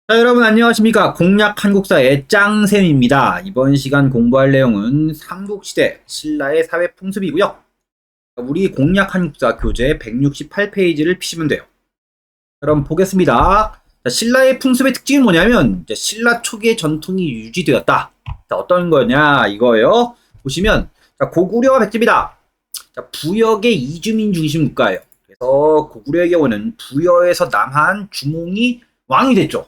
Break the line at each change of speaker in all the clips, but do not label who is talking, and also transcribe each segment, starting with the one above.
자, 여러분 안녕하십니까? 공략 한국사의 짱쌤입니다. 이번 시간 공부할 내용은 삼국시대 신라의 사회 풍습이고요. 우리 공략 한국사 교재 168페이지를 피시면 돼요. 그럼 보겠습니다. 자, 신라의 풍습의 특징이 뭐냐면 신라 초기의 전통이 유지되었다. 자, 어떤 거냐 이거예요. 보시면 자, 고구려와 백제입니다. 자, 부역의 이주민 중심 국가예요. 그래서 고구려의 경우는 부여에서 남한 주몽이 왕이 됐죠.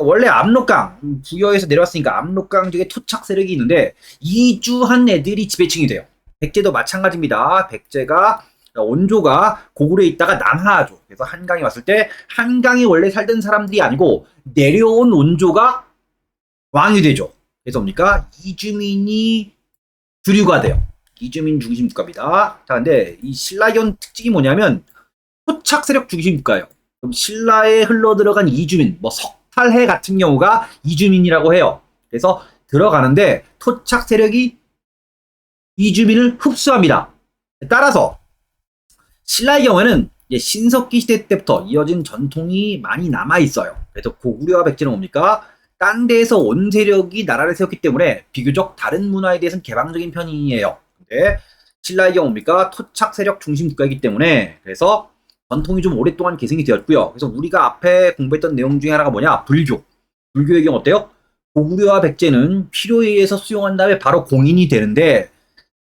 원래 압록강 부여에서 내려왔으니까 압록강 쪽에 토착 세력이 있는데 이주한 애들이 지배층이 돼요. 백제도 마찬가지입니다. 백제가 원조가 고구려에 있다가 남하하죠. 그래서 한강에 왔을 때 한강에 원래 살던 사람들이 아니고 내려온 원조가 왕이 되죠. 그래서 뭡니까? 이주민이 주류가 돼요. 이주민 중심 국가입니다. 자, 근데 이 신라기원 특징이 뭐냐면 토착 세력 중심 국가예요. 그럼 신라에 흘러 들어간 이주민, 뭐 석탈해 같은 경우가 이주민이라고 해요. 그래서 들어가는데 토착 세력이 이주민을 흡수합니다. 따라서 신라의 경우에는 신석기 시대 때부터 이어진 전통이 많이 남아 있어요. 그래서 고구려와 백제는 뭡니까? 딴 데에서 온 세력이 나라를 세웠기 때문에 비교적 다른 문화에 대해서는 개방적인 편이에요. 근데 신라의 경우 뭡니까? 토착 세력 중심 국가이기 때문에 그래서 전통이 좀 오랫동안 계승이 되었고요. 그래서 우리가 앞에 공부했던 내용 중에 하나가 뭐냐? 불교. 불교의 경우 어때요? 고구려와 백제는 필요에 의해서 수용한 다음에 바로 공인이 되는데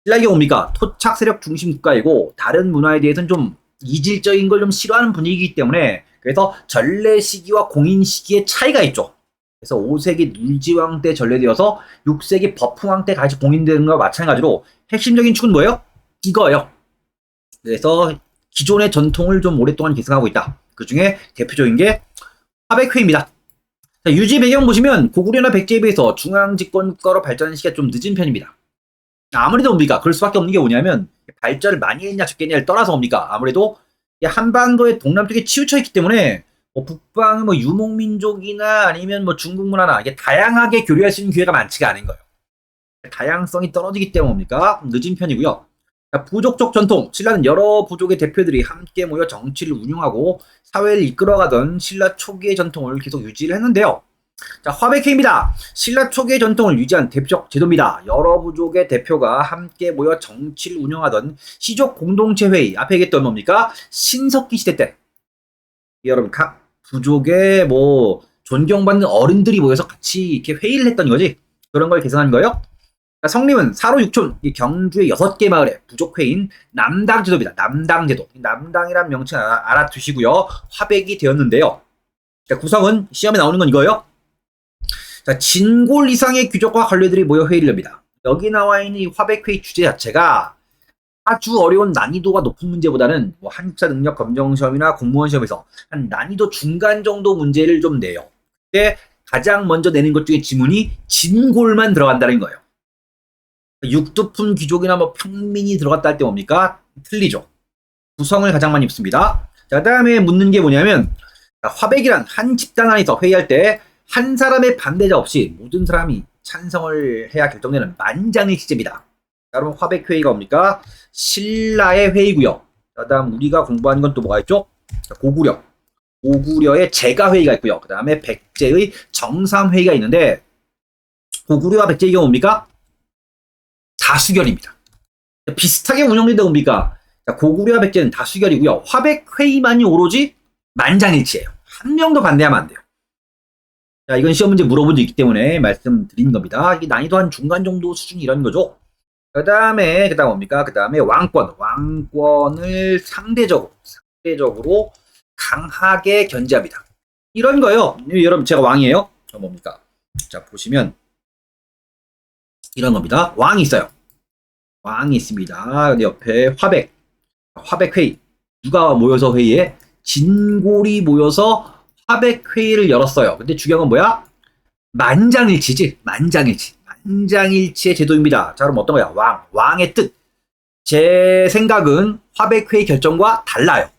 신라의 경우 뭡니까? 토착 세력 중심 국가이고 다른 문화에 대해서는 좀 이질적인 걸 좀 싫어하는 분위기이기 때문에 그래서 전래 시기와 공인 시기의 차이가 있죠. 그래서 5세기 눌지왕 때 전래되어서 6세기 버풍왕 때 다시 공인되는 것과 마찬가지로 핵심적인 축은 뭐예요? 이거예요. 그래서 기존의 전통을 좀 오랫동안 계승하고 있다. 그 중에 대표적인 게 화백회입니다. 자, 유지 배경 보시면 고구려나 백제에 비해서 중앙집권 국가로 발전한 시기가 좀 늦은 편입니다. 아무래도 뭡니까? 그럴 수밖에 없는 게 뭐냐면 발전을 많이 했냐 적겠냐를 떠나서 뭡니까? 아무래도 한반도의 동남쪽에 치우쳐 있기 때문에 뭐 북방의 뭐 유목민족이나 아니면 뭐 중국 문화나 이게 다양하게 교류할 수 있는 기회가 많지가 않은 거예요. 다양성이 떨어지기 때문에 뭡니까? 늦은 편이고요. 자, 부족적 전통. 신라는 여러 부족의 대표들이 함께 모여 정치를 운영하고 사회를 이끌어가던 신라 초기의 전통을 계속 유지를 했는데요. 자, 화백회입니다. 신라 초기의 전통을 유지한 대표적 제도입니다. 여러 부족의 대표가 함께 모여 정치를 운영하던 시족 공동체 회의. 앞에 얘기했던 뭡니까? 신석기 시대 때. 여러분, 각 부족의 뭐 존경받는 어른들이 모여서 같이 이렇게 회의를 했던 거지. 그런 걸 개선한 거예요. 성림은 사로 6촌, 경주의 6개 마을의 부족회인 남당제도입니다. 남당제도. 남당이란 명칭 알아두시고요. 화백이 되었는데요. 자, 구성은 시험에 나오는 건 이거예요. 자, 진골 이상의 귀족과 관료들이 모여 회의를 합니다. 여기 나와 있는 이 화백회의 주제 자체가 아주 어려운 난이도가 높은 문제보다는 뭐 한국사 능력 검정 시험이나 공무원 시험에서 한 난이도 중간 정도 문제를 좀 내요. 근데 가장 먼저 내는 것 중에 지문이 진골만 들어간다는 거예요. 육두품 귀족이나 뭐 평민이 들어갔다 할 때 뭡니까? 틀리죠. 구성을 가장 많이 입습니다. 자, 다음에 묻는 게 뭐냐면 화백이란 한 집단 안에서 회의할 때 한 사람의 반대자 없이 모든 사람이 찬성을 해야 결정되는 만장일치제입니다. 여러분 화백회의가 뭡니까? 신라의 회의고요. 자, 다음 우리가 공부하는 건 또 뭐가 있죠? 자, 고구려. 고구려의 제가회의가 있고요. 그 다음에 백제의 정삼회의가 있는데 고구려와 백제의 경우 뭡니까? 다수결입니다. 비슷하게 운영된다 뭡니까? 고구려와 백제는 다수결이고요. 화백회의만이 오로지 만장일치예요. 한 명도 반대하면 안 돼요. 자, 이건 시험 문제 물어본 적 있기 때문에 말씀드린 겁니다. 이게 난이도 한 중간 정도 수준이 이런 거죠. 그 다음에 뭡니까? 그 다음에 왕권. 왕권을 상대적으로 강하게 견제합니다. 이런 거요. 여러분 제가 왕이에요. 뭡니까? 자, 보시면 이런 겁니다. 왕이 있어요. 왕이 있습니다. 근데 옆에 화백회의. 누가 모여서 회의에? 진골이 모여서 화백회의를 열었어요. 근데 중요한 건 뭐야? 만장일치지. 만장일치의 제도입니다. 자, 그럼 어떤 거야? 왕의 뜻. 제 생각은 화백회의 결정과 달라요.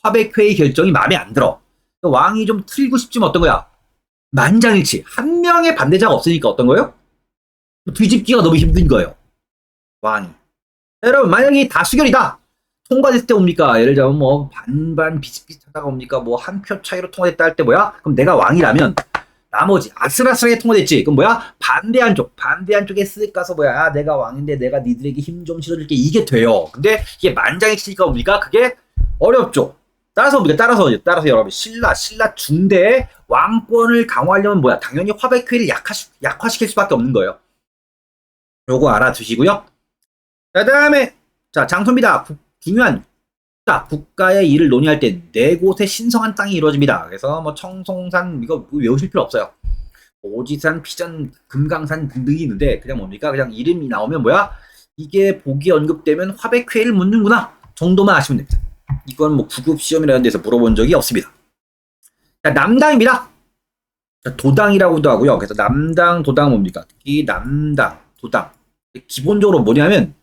화백회의 결정이 마음에 안 들어. 왕이 좀 틀고 싶지만 어떤 거야? 만장일치. 한 명의 반대자가 없으니까 어떤 거예요? 뒤집기가 너무 힘든 거예요. 왕이. 여러분 만약에 다수결이다. 통과됐을 때 뭡니까? 예를 들면 뭐 반반 비슷비슷하다가 뭡니까? 뭐 한 표 차이로 통과됐다 할 때 뭐야? 그럼 내가 왕이라면 나머지 아슬아슬하게 통과됐지. 그럼 뭐야? 반대한 쪽에 쓱 가서 뭐야? 아, 내가 왕인데 내가 니들에게 힘 좀 실어줄게. 이게 돼요. 근데 이게 만장일치니까 뭡니까? 그게 어렵죠. 따라서 여러분 신라 중대의 왕권을 강화하려면 뭐야? 당연히 화백회를 약화시킬 수밖에 없는 거예요. 요거 알아두시고요. 자, 다음에 자, 장소입니다. 중요한 국가의 일을 논의할 때 네 곳의 신성한 땅이 이루어집니다. 그래서 뭐 청송산 이거 외우실 필요 없어요. 오지산, 피전, 금강산 등등이 있는데 그냥 뭡니까? 그냥 이름이 나오면 뭐야? 이게 복이 언급되면 화백회를 묻는구나 정도만 아시면 됩니다. 이건 뭐 구급 시험이라는 데서 물어본 적이 없습니다. 자, 남당입니다. 자, 도당이라고도 하고요. 그래서 남당, 도당 뭡니까? 특히 남당, 도당 기본적으로 뭐냐면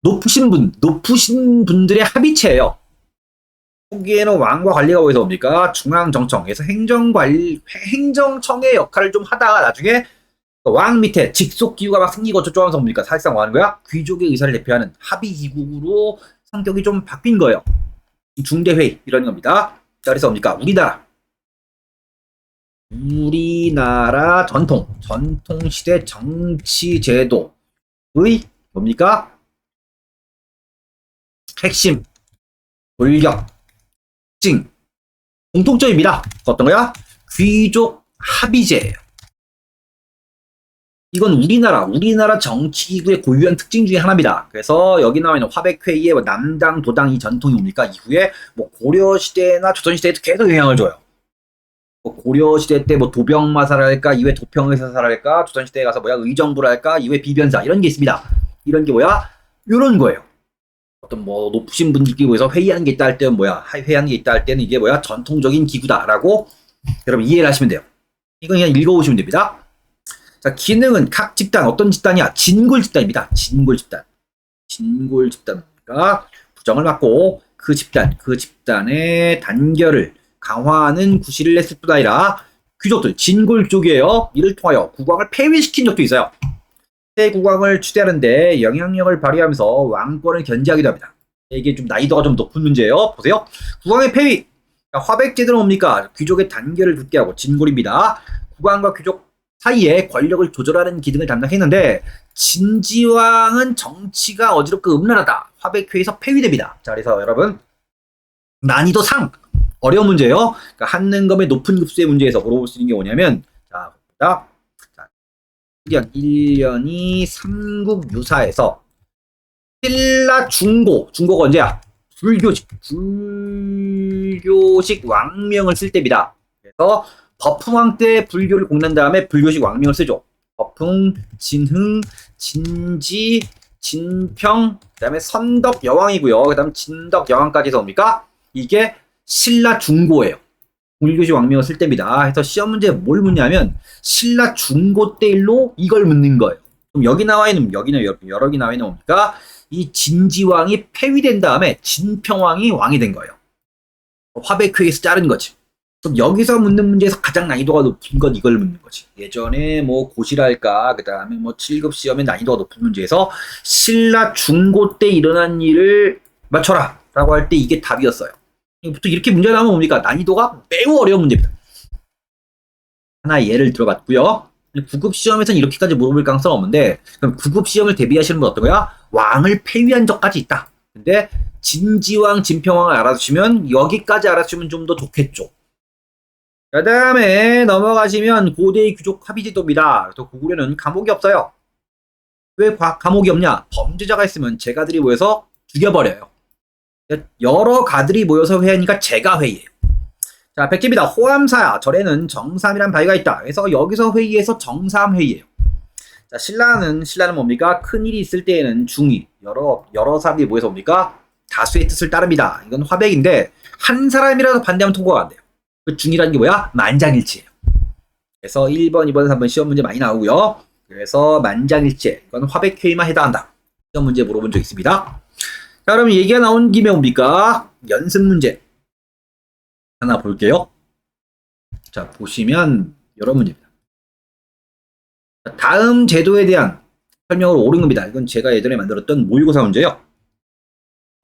높으신 분들의 합의체예요. 초기에는 왕과 관리가 어디서 옵니까? 중앙정청에서 행정청의 역할을 좀 하다가 나중에 왕 밑에 직속 기구가 막 생기고 어쩌고 하면서 뭡니까? 사실상 뭐 하는 거야? 귀족의 의사를 대표하는 합의기구로 성격이 좀 바뀐 거예요. 중대회의 이런 겁니다. 자, 그래서 뭡니까? 우리나라 전통시대 정치제도의 뭡니까? 핵심, 돌격, 특징, 공통점입니다. 어떤 거야? 귀족 합의제예요. 이건 우리나라 정치기구의 고유한 특징 중에 하나입니다. 그래서 여기 나와 있는 화백회의의 뭐 남당, 도당 이 전통이 뭡니까? 이후에 뭐 고려시대나 조선시대에도 계속 영향을 줘요. 뭐 고려시대 때 뭐 도병마사를 할까, 이후에 도평의사사를 할까, 조선시대에 가서 뭐야, 의정부를 할까, 이후에 비변사, 이런 게 있습니다. 이런 게 뭐야? 이런 거예요. 어떤 뭐 높으신 분들끼리 모여서 회의하는 게 있다 할 때는 뭐야? 회의하는 게 있다 할 때는 이게 뭐야? 전통적인 기구다라고 여러분 이해를 하시면 돼요. 이건 그냥 읽어보시면 됩니다. 자, 기능은 각 집단, 어떤 집단이야? 진골 집단입니다. 진골 집단이니까 부정을 받고 그 집단의 단결을 강화하는 구실을 냈을 뿐 아니라 귀족들, 진골 쪽이에요. 이를 통하여 국왕을 폐위시킨 적도 있어요. 새 국왕을 추대하는데 영향력을 발휘하면서 왕권을 견제하기도 합니다. 이게 좀 난이도가 좀 높은 문제예요. 보세요. 국왕의 폐위. 화백제도는 뭡니까? 귀족의 단결을 굳게 하고 진골입니다. 국왕과 귀족 사이에 권력을 조절하는 기능을 담당했는데 진지왕은 정치가 어지럽고 음란하다. 화백회에서 폐위됩니다. 자, 그래서 여러분 난이도 상 어려운 문제예요. 그러니까 한능검의 높은 급수의 문제에서 물어볼 수 있는 게 뭐냐면 자, 봅니다. 1년이 삼국유사에서 신라 중고가 언제야? 불교식 왕명을 쓸 때입니다. 그래서 버풍왕 때 불교를 공란 다음에 불교식 왕명을 쓰죠. 버풍, 진흥, 진지, 진평, 그 다음에 선덕 여왕이고요. 그 다음 진덕 여왕까지 해서 뭡니까? 이게 신라 중고예요. 불교식 왕명을 쓸 때입니다. 그래서 시험 문제에 뭘 묻냐면 신라 중고 때 일로 이걸 묻는 거예요. 그럼 여기 나와 있는 여러 개 나와 있는 뭡니까? 이 진지왕이 폐위된 다음에 진평왕이 왕이 된 거예요. 화백회에서 자른 거지. 그럼 여기서 묻는 문제에서 가장 난이도가 높은 건 이걸 묻는 거지. 예전에 뭐 고시랄까, 그 다음에 뭐 7급 시험에 난이도가 높은 문제에서 신라 중고 때 일어난 일을 맞춰라 라고 할 때 이게 답이었어요. 보통 이렇게 문제 나오면 뭡니까? 난이도가 매우 어려운 문제입니다. 하나 예를 들어봤고요. 9급 시험에서는 이렇게까지 물어볼 가능성은 없는데 그럼 9급 시험을 대비하시는 분 어떤 거야? 왕을 폐위한 적까지 있다. 근데 진지왕, 진평왕을 알아두시면 여기까지 알아두시면 좀 더 좋겠죠. 그 다음에 넘어가시면 고대의 귀족 합의제도입니다. 그래서 고구려는 감옥이 없어요. 왜 감옥이 없냐? 범죄자가 있으면 제가들이 모여서 죽여버려요. 여러 가들이 모여서 회의하니까 제가 회의예요. 자, 백제입니다. 호암사 절에는 정삼이란 바위가 있다. 그래서 여기서 회의해서 정삼회의예요. 자, 신라는 뭡니까? 큰 일이 있을 때에는 중의, 여러 사람들이 모여서 뭡니까? 다수의 뜻을 따릅니다. 이건 화백인데 한 사람이라도 반대하면 통과가 안 돼요. 그 중의라는 게 뭐야? 만장일치예요. 그래서 1번, 2번, 3번 시험 문제 많이 나오고요. 그래서 만장일치, 이건 화백회의만 해당한다. 시험 문제 물어본 적 있습니다. 자, 그럼 얘기가 나온 김에 뭡니까? 연습 문제 하나 볼게요. 자, 보시면 여러 문제입니다. 다음 제도에 대한 설명을 옳은 겁니다. 이건 제가 예전에 만들었던 모의고사 문제예요.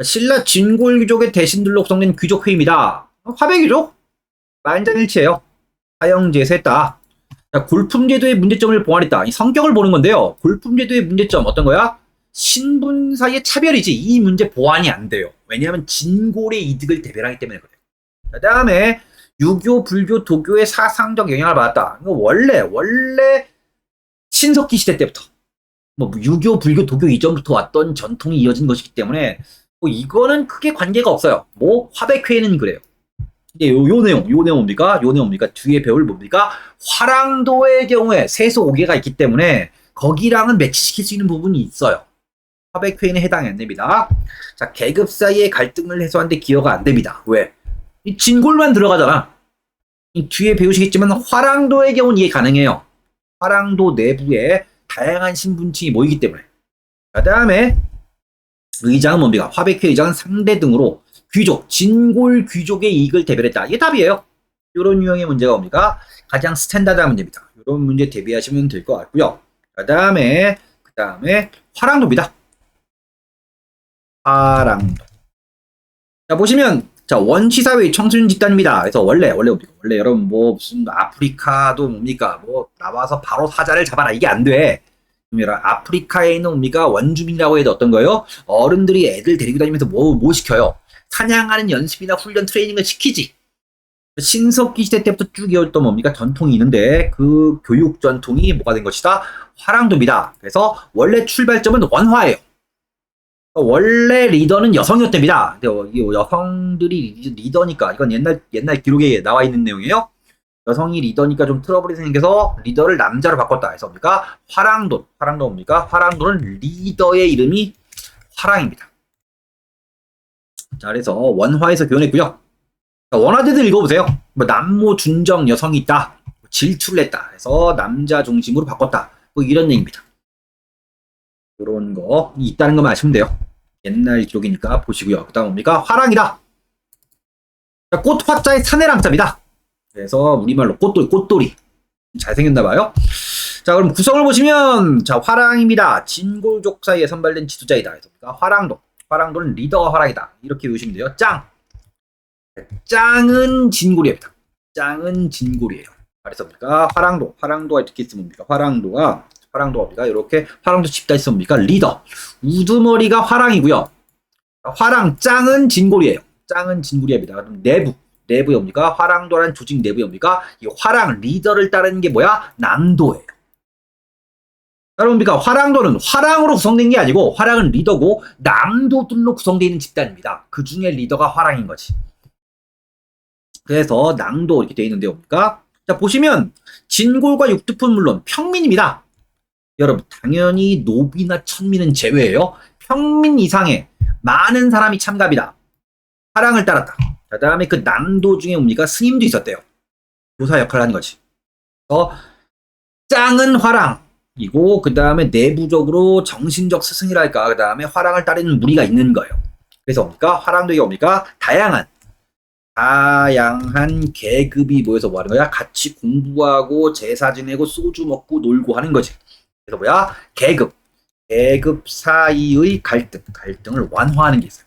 신라 진골 귀족의 대신들로 구성된 귀족회의입니다. 화백이죠? 만장일치예요. 사형제에서 했다. 자, 골품제도의 문제점을 보완했다. 이 성격을 보는 건데요. 골품제도의 문제점 어떤 거야? 신분 사이의 차별이지. 이 문제 보완이 안 돼요. 왜냐하면 진골의 이득을 대변하기 때문에 그래요. 그 다음에 유교, 불교, 도교의 사상적 영향을 받았다. 이거 원래 신석기 시대 때부터 뭐 유교, 불교, 도교 이전부터 왔던 전통이 이어진 것이기 때문에 뭐 이거는 크게 관계가 없어요. 뭐 화백회는 그래요. 이제 요 내용 뭡니까? 요 내용 뭡니까? 뒤에 배울 뭡니까? 화랑도의 경우에 세소 5개가 있기 때문에 거기랑은 매치시킬 수 있는 부분이 있어요. 화백회의는 해당이 안 됩니다. 자, 계급 사이의 갈등을 해소하는데 기여가 안 됩니다. 왜? 이 진골만 들어가잖아. 이 뒤에 배우시겠지만 화랑도의 경우는 이해 가능해요. 화랑도 내부에 다양한 신분층이 모이기 때문에. 그 다음에 의장은 뭡니까? 화백회 의장은 상대 등으로 귀족, 진골 귀족의 이익을 대변했다. 이게 답이에요. 이런 유형의 문제가 뭡니까? 가장 스탠다드한 문제입니다. 이런 문제 대비하시면 될 것 같고요. 그 다음에 화랑도입니다. 화랑도. 자, 보시면 자, 원시사회의 청소년 집단입니다. 그래서 원래 뭡니까? 원래 여러분 뭐 무슨 아프리카도 뭡니까? 뭐 나와서 바로 사자를 잡아라. 이게 안 돼. 아프리카에 있는 뭡니까? 원주민이라고 해도 어떤 거예요? 어른들이 애들 데리고 다니면서 뭐 시켜요? 사냥하는 연습이나 훈련 트레이닝을 시키지. 신석기 시대 때부터 쭉 이어졌던 뭡니까? 전통이 있는데 그 교육 전통이 뭐가 된 것이다? 화랑도입니다. 그래서 원래 출발점은 원화예요. 원래 리더는 여성이었답니다. 여성들이 리더니까 이건 옛날 기록에 나와 있는 내용이에요. 여성이 리더니까 좀 트러블이 생겨서 리더를 남자로 바꿨다. 해서 뭡니까? 화랑도 뭡니까? 화랑도는 리더의 이름이 화랑입니다. 자, 그래서 원화에서 교훈했고요. 원화대들 읽어보세요. 뭐 남모 준정 여성이 있다. 질투를 했다. 해서 남자 중심으로 바꿨다. 뭐 이런 얘기입니다. 이런 거 있다는 것만 아시면 돼요. 옛날 기록이니까 보시고요. 그 다음 뭡니까? 화랑이다. 자, 꽃 화자의 사내랑자입니다. 그래서 우리말로 꽃돌이. 잘생겼나봐요. 자, 그럼 구성을 보시면 자, 화랑입니다. 진골족 사이에 선발된 지도자이다. 그래서 화랑도는 리더가 화랑이다. 이렇게 보시면 돼요. 짱은 진골이입니다. 짱은 진골이에요. 그래서 뭡니까? 화랑도가 어떻게 있으면 뭡니까? 화랑도가 뭡니까? 이렇게 화랑도 집단 있으면 뭡니까? 리더. 우두머리가 화랑이고요. 짱은 진골이에요. 짱은 진골이입니다. 그럼 내부에 뭡니까? 화랑도라는 조직 내부에 뭡니까? 이 화랑 리더를 따르는 게 뭐야? 남도예요. 여러분, 화랑도는 화랑으로 구성된 게 아니고 화랑은 리더고 남도들로 구성되어 있는 집단입니다. 그 중에 리더가 화랑인 거지. 그래서 낭도 이렇게 되어 있는데 뭡니까? 자, 보시면 진골과 육두푼 물론 평민입니다. 여러분, 당연히 노비나 천민은 제외예요. 평민 이상의 많은 사람이 참가합니다. 화랑을 따랐다. 그 다음에 그 낭도 중에 뭡니까? 스님도 있었대요. 교사 역할을 하는 거지. 짱은 화랑이고 그 다음에 내부적으로 정신적 스승이랄까. 그 다음에 화랑을 따르는 무리가 있는 거예요. 그래서 뭡니까? 화랑도 이게 뭡니까? 다양한 계급이 모여서 뭐 하는 거야? 같이 공부하고 제사 지내고 소주 먹고 놀고 하는 거지. 그래서 뭐야? 계급 사이의 갈등을 완화하는 게 있어요.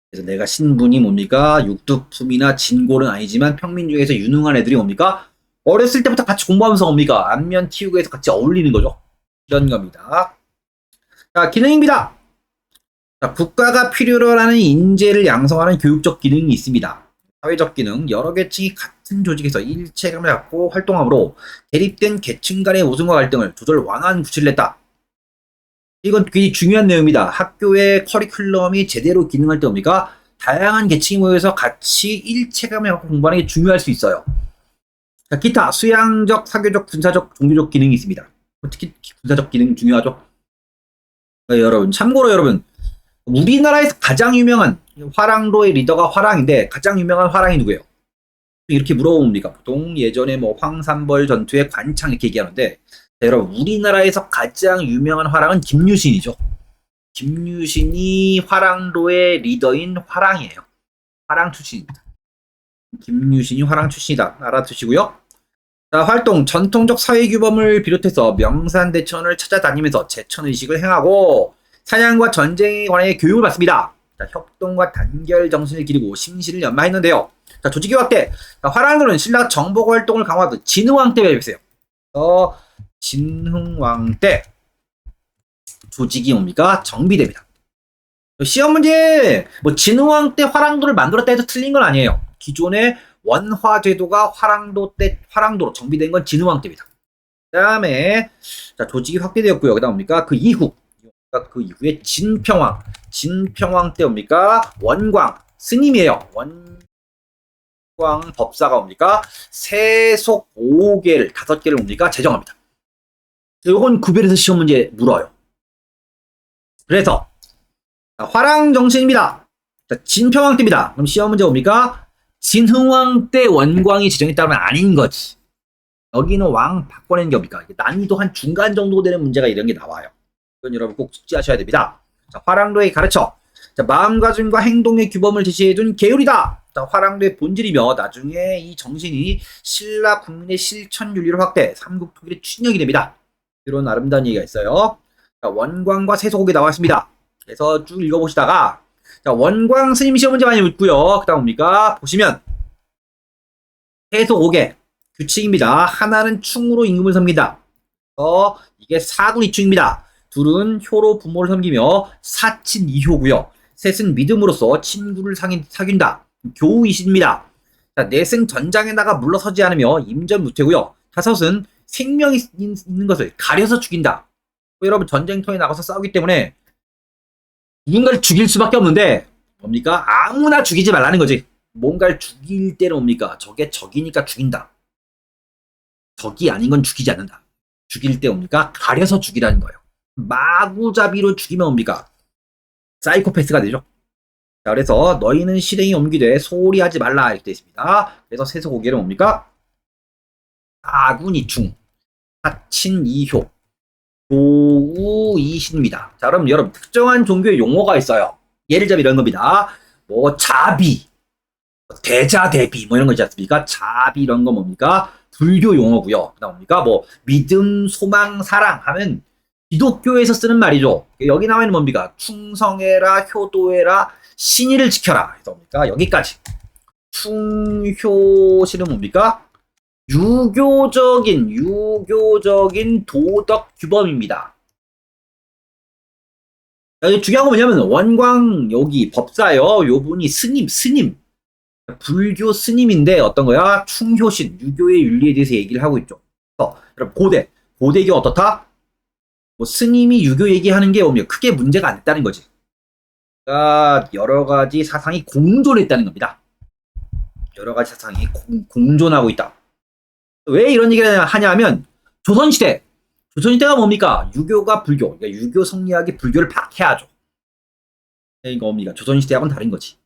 그래서 내가 신분이 뭡니까? 육두품이나 진골은 아니지만 평민 중에서 유능한 애들이 뭡니까? 어렸을 때부터 같이 공부하면서 뭡니까? 안면 키우고 해서 같이 어울리는 거죠. 이런 겁니다. 자, 기능입니다. 자, 국가가 필요로 하는 인재를 양성하는 교육적 기능이 있습니다. 사회적 기능, 여러 계층이 같은 조직에서 일체감을 갖고 활동함으로 대립된 계층 간의 오승과 갈등을 조절 완화하는 구실을 냈다. 이건 굉장히 중요한 내용입니다. 학교의 커리큘럼이 제대로 기능할 때 뭡니까? 다양한 계층이 모여서 같이 일체감을 갖고 공부하는 게 중요할 수 있어요. 자, 기타, 수양적, 사교적, 군사적, 종교적 기능이 있습니다. 특히 군사적 기능 중요하죠. 참고로 여러분, 우리나라에서 가장 유명한 화랑도의 리더가 화랑인데 가장 유명한 화랑이 누구예요? 이렇게 물어봅니까? 보통 예전에 뭐 황산벌 전투의 관창 이렇게 얘기하는데 자, 여러분, 우리나라에서 가장 유명한 화랑은 김유신이죠. 김유신이 화랑도의 리더인 화랑이에요. 화랑 출신입니다. 김유신이 화랑 출신이다. 알아두시고요. 자, 활동, 전통적 사회규범을 비롯해서 명산대천을 찾아다니면서 제천의식을 행하고 사냥과 전쟁에 관해 교육을 받습니다. 자, 협동과 단결 정신을 기르고 심신을 연마했는데요. 자, 조직의 확대. 자, 화랑도는 신라 정복 활동을 강화하던 진흥왕 때 배입했어요. 진흥왕 때 조직이 뭡니까? 정비됩니다. 시험 문제 뭐 진흥왕 때 화랑도를 만들었다 해서 틀린 건 아니에요. 기존의 원화제도가 화랑도로 정비된 건 진흥왕 때입니다. 그다음에 자, 조직이 확대되었고요. 그다음 뭡니까? 그 이후에 진평왕 때 뭡니까? 원광 스님이에요. 원광 법사가 뭡니까? 세속 5개를 5개를 뭡니까? 제정합니다. 요건 구별해서 시험 문제 물어요. 그래서 화랑 정신입니다. 진평왕 때입니다. 그럼 시험 문제 뭡니까? 진흥왕 때 원광이 제정했다면 아닌 거지. 여기는 왕 바꿔낸 게 뭡니까? 난이도 한 중간 정도 되는 문제가 이런 게 나와요. 이건 여러분 꼭 숙지하셔야 됩니다. 자, 화랑도의 가르쳐. 자, 마음가짐과 행동의 규범을 제시해준 계율이다. 자, 화랑도의 본질이며 나중에 이 정신이 신라 국민의 실천윤리를 확대, 삼국통일의 춘역이 됩니다. 이런 아름다운 얘기가 있어요. 자, 원광과 세속옥이 나왔습니다. 그래서 쭉 읽어보시다가 자, 원광 스님 시험 문제 많이 묻고요. 그 다음 뭡니까? 보시면 세속옥의 규칙입니다. 하나는 충으로 임금을 섬긴다. 이게 사군이충입니다. 둘은 효로 부모를 섬기며 사친 이효고요. 셋은 믿음으로써 친구를 사귄다. 교우이신입니다. 자, 넷은 전장에 나가 물러서지 않으며 임전무태고요. 다섯은 생명이 있는 것을 가려서 죽인다. 여러분 전쟁터에 나가서 싸우기 때문에 누군가를 죽일 수밖에 없는데 뭡니까? 아무나 죽이지 말라는 거지. 뭔가를 죽일 때는 뭡니까? 저게 적이니까 죽인다. 적이 아닌 건 죽이지 않는다. 죽일 때 뭡니까? 가려서 죽이라는 거예요. 마구잡이로 죽이면 뭡니까? 사이코패스가 되죠. 자, 그래서 너희는 실행이 옮기되 소홀히 하지 말라 이렇게 되어 있습니다. 그래서 세속오계는 뭡니까? 사군이충, 사친이효, 교우이신입니다. 자, 그럼 여러분 특정한 종교의 용어가 있어요. 예를 들면 이런 겁니다. 뭐 자비, 대자대비 뭐 이런 거 있지 않습니까? 자비 이런 거 뭡니까? 불교 용어고요. 그다음 뭡니까? 뭐 믿음, 소망, 사랑 하면 기독교에서 쓰는 말이죠. 여기 나와 있는 뭡니까? 충성해라, 효도해라, 신의를 지켜라. 그래서 뭡니까? 여기까지. 충효실은 뭡니까? 유교적인 도덕 규범입니다. 여기 중요한 건 뭐냐면 원광 여기 법사요. 요분이 스님. 불교 스님인데 어떤 거야? 충효신, 유교의 윤리에 대해서 얘기를 하고 있죠. 여러분 고대가 어떻다? 뭐 스님이 유교 얘기하는 게 뭡니까? 크게 문제가 안 됐다는 거지. 그러니까 여러 가지 사상이 공존했다는 겁니다. 여러 가지 사상이 공존하고 있다. 왜 이런 얘기를 하냐면 조선시대가 뭡니까? 유교가 불교, 그러니까 유교 성리학이 불교를 박해하죠. 이거 뭡니까? 조선시대하고는 다른 거지.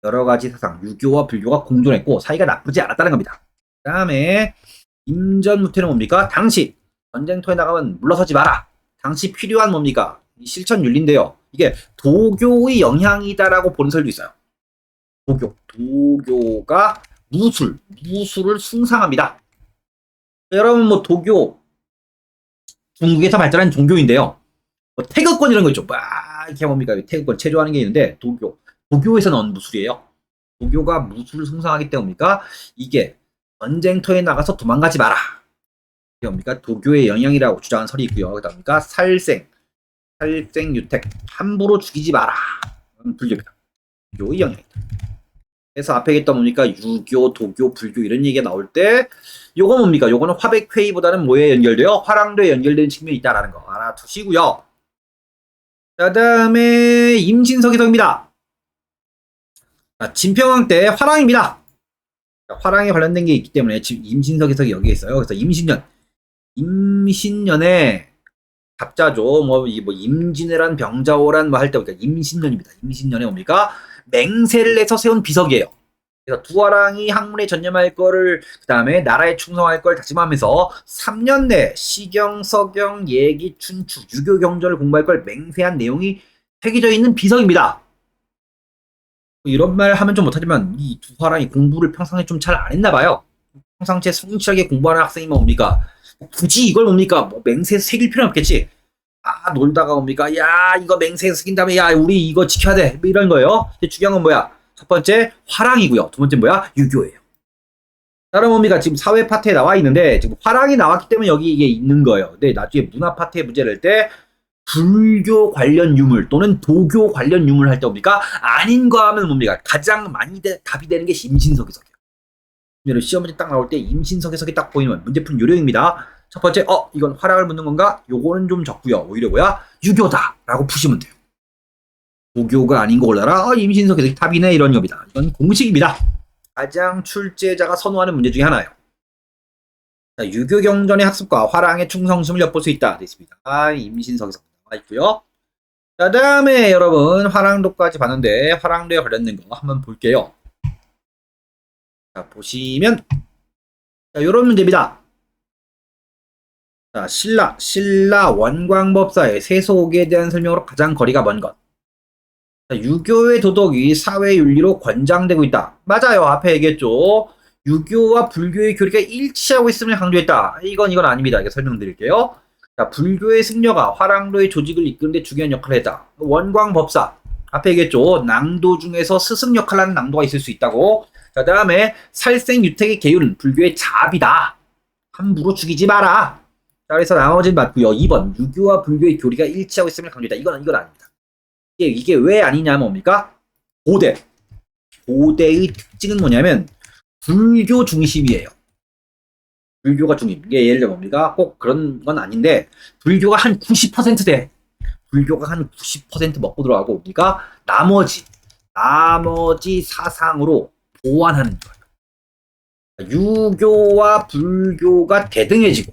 여러 가지 사상, 유교와 불교가 공존했고 사이가 나쁘지 않았다는 겁니다. 그 다음에 임전무태는 뭡니까? 당시 전쟁터에 나가면 물러서지 마라. 당시 필요한 뭡니까? 실천윤리인데요. 이게 도교의 영향이다라고 보는 설도 있어요. 도교가 무술을 숭상합니다. 여러분 뭐 도교 중국에서 발전한 종교인데요. 뭐 태극권 이런 거 있죠. 막 이렇게 뭡니까? 태극권 체조하는 게 있는데 도교에서 나온 무술이에요. 도교가 무술을 숭상하기 때문입니까? 이게 전쟁터에 나가서 도망가지 마라. 이게 뭡니까? 도교의 영향이라고 주장한 설이 있고요. 그다음입니까? 살생유택 함부로 죽이지 마라. 불교입니다. 도교의 영향이다. 그래서 앞에 있던 뭡니까? 유교, 도교, 불교 이런 얘기가 나올 때 요거 뭡니까? 요거는 화백회의보다는 뭐에 연결돼요? 화랑도에 연결되는 측면이 있다라는 거 알아두시고요. 자, 다음에 임신서기석입니다. 진평왕 때 화랑입니다. 화랑에 관련된 게 있기 때문에 지금 임신서기석이 여기에 있어요. 그래서 임신년에 갑자죠. 뭐 임진왜란 병자호란 뭐 할 때 그러니까 임신년입니다. 임신년에 뭡니까? 맹세를 해서 세운 비석이에요. 그래서 두 화랑이 학문에 전념할 거를 그 다음에 나라에 충성할 걸 다짐하면서 3년 내 시경, 서경, 예기, 춘추, 유교 경전을 공부할 걸 맹세한 내용이 새겨져 있는 비석입니다. 이런 말 하면 좀 못하지만 이 두 화랑이 공부를 평상시에 좀 잘 안 했나 봐요. 평상시에 성실하게 공부하는 학생이면 뭡니까? 굳이 이걸 뭡니까? 뭐 맹세에서 새길 필요는 없겠지. 놀다가 뭡니까? 야, 이거 맹세에서 새긴 다음에 야, 우리 이거 지켜야 돼. 뭐 이런 거예요. 근데 중요한 건 뭐야? 첫 번째 화랑이고요. 두 번째 뭐야? 유교예요. 다른 뭡니까? 지금 사회 파트에 나와 있는데 지금 화랑이 나왔기 때문에 여기 이게 있는 거예요. 근데 나중에 문화 파트의 문제를 할 때 불교 관련 유물 또는 도교 관련 유물 할 때 뭡니까? 아닌 거 하면 뭡니까? 가장 많이 답이 되는 게 임신석이석이에요. 시험 문제 딱 나올 때 임신석이석이 딱 보이면 문제풀 요령입니다. 첫 번째, 이건 화랑을 묻는 건가? 요거는 좀 적고요. 오히려 뭐야? 유교다! 라고 푸시면 돼요. 도교가 아닌 거 골라라. 임신석이석이 답이네. 이런 겁니다. 이건 공식입니다. 가장 출제자가 선호하는 문제 중에 하나예요. 자, 유교 경전의 학습과 화랑의 충성심을 엿볼 수 있다. 됐습니다. 임신석에서 나와 있고요. 자, 다음에 여러분 화랑도까지 봤는데 화랑도에 관련된 거 한번 볼게요. 자, 보시면 자, 요런 문제입니다. 자, 신라 원광법사의 세속에 대한 설명으로 가장 거리가 먼 것. 자, 유교의 도덕이 사회 윤리로 권장되고 있다. 맞아요. 앞에 얘기했죠. 유교와 불교의 교리가 일치하고 있음을 강조했다. 이건 아닙니다. 이거 설명드릴게요. 자, 불교의 승려가 화랑도의 조직을 이끄는데 중요한 역할을 했다. 원광법사. 앞에 얘기했죠. 낭도 중에서 스승 역할을 하는 낭도가 있을 수 있다고. 자, 다음에 살생유택의 계율은 불교의 자비다. 함부로 죽이지 마라. 자, 그래서 나머지는 맞고요. 2번. 유교와 불교의 교리가 일치하고 있음을 강조했다. 이건 아닙니다. 이게 왜 아니냐면 뭡니까? 고대의 특징은 뭐냐면 불교 중심이에요. 불교가 중심. 이게 예를 들면 뭡니까? 꼭 그런 건 아닌데 불교가 한 90% 돼. 불교가 한 90% 먹고 들어가고 뭡니까? 나머지 사상으로 보완하는 거예요. 유교와 불교가 대등해지고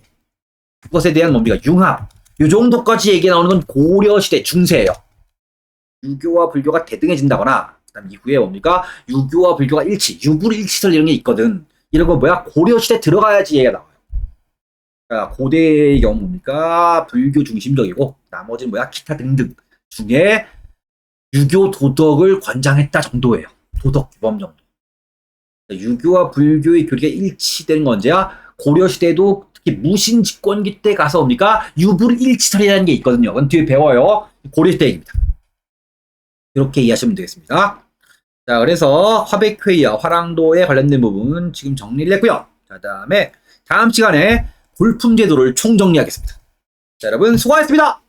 그것에 대한 뭡니까? 융합. 이 정도까지 얘기 나오는 건 고려시대 중세예요. 유교와 불교가 대등해진다거나 그다음 이후에 뭡니까? 유교와 불교가 유불일치설 이런 게 있거든. 이런 거 뭐야? 고려시대 들어가야지 얘가 나와요. 그러니까 고대의 경우 뭡니까? 불교 중심적이고 나머지는 뭐야? 기타 등등 중에 유교 도덕을 권장했다 정도예요. 도덕 규범 정도. 유교와 불교의 교리가 일치되는 건 언제야? 고려시대도 특히 무신집권기 때 가서 뭡니까? 유불일치설이라는 게 있거든요. 그건 뒤에 배워요. 고려시대 얘기입니다. 이렇게 이해하시면 되겠습니다. 자, 그래서 화백회의와 화랑도에 관련된 부분 지금 정리를 했고요. 자, 다음 시간에 골품 제도를 총정리하겠습니다. 자, 여러분 수고하셨습니다.